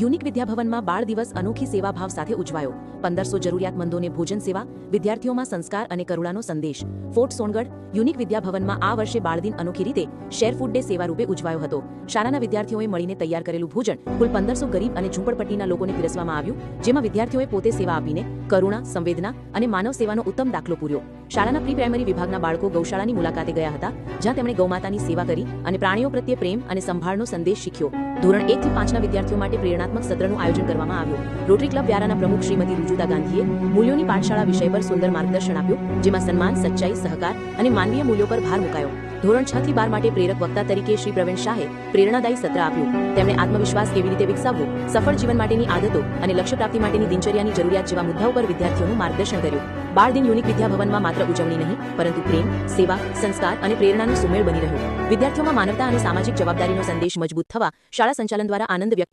Unique વિદ્યાભવનમાં બાળ દિવસ અનોખી સેવાભાવ સાથે ઉજવાયો। 1500 જરૂરિયાતમંદોને ભોજન સેવા, વિદ્યાર્થીઓમાં સંસ્કાર અને કરુણાનો સંદેશ। ફોર્ટ સોનગઢ યુનિક વિદ્યાભવનમાં આ વર્ષે બાળદિન અનોખી રીતે શેર ફૂડ ડે સેવા રૂપે ઉજવાયો હતો। શાળાના વિદ્યાર્થીઓએ મળીને તૈયાર કરેલું ભોજન કુલ 1500 ગરીબ અને ઝૂંપડપટ્ટીના લોકોને પીરસવામાં આવ્યું, જેમાં વિદ્યાર્થીઓએ પોતે સેવા આપીને કરુણા, સંવેદના અને માનવ સેવાનો ઉત્તમ દાખલો પૂર્યો। શાળાના પ્રી પ્રાઇમરી વિભાગના બાળકો ગૌશાળાની મુલાકાતે ગયા હતા, જ્યાં તેમણે ગૌમાતાની સેવા કરી અને પ્રાણીઓ પ્રત્યે પ્રેમ અને સંભાળનો સંદેશ શીખ્યો। ધોરણ 1 થી 5ના વિદ્યાર્થીઓ માટે પ્રેરણાત્મક સત્રનું આયોજન કરવામાં આવ્યું। રોટરી ક્લબ વ્યારાના પ્રમુખ શ્રીમતી રુજુતા ગાંધીએ મૂલ્યોની પાઠશાળા વિષય પર સુંદર માર્ગદર્શન આપ્યું, જેમાં સન્માન, સચ્ચાઈ, સહકાર અને માનવીય મૂલ્યો પર ભાર મુકાયો। ધોરણ 6 થી 12 માટે પ્રેરક વક્તા તરીકે શ્રી પ્રવીણ શાહે પ્રેરણાદાયી સત્ર આપ્યું। તેમણે આત્મવિશ્વાસ કેવી રીતે વિકસાવવો, સફળ જીવન માટેની આદતો અને લક્ષ્ય પ્રાપ્તિ માટેની દિનચર્યાની જરૂરિયાત જેવા મુદ્દાઓ પર વિદ્યાર્થીઓનું માર્ગદર્શન કર્યું। બાળ દિન યુનિક વિદ્યાભવનમાં માત્ર ઉજવણી નહીં, પરંતુ પ્રેમ, સેવા, સંસ્કાર અને પ્રેરણાનો સુમેળ બની રહ્યો। વિદ્યાર્થીઓમાં માનવતા અને સામાજિક જવાબદારીનો સંદેશ મજબૂત થવા શાળા સંચાલન દ્વારા આનંદ વ્યક્ત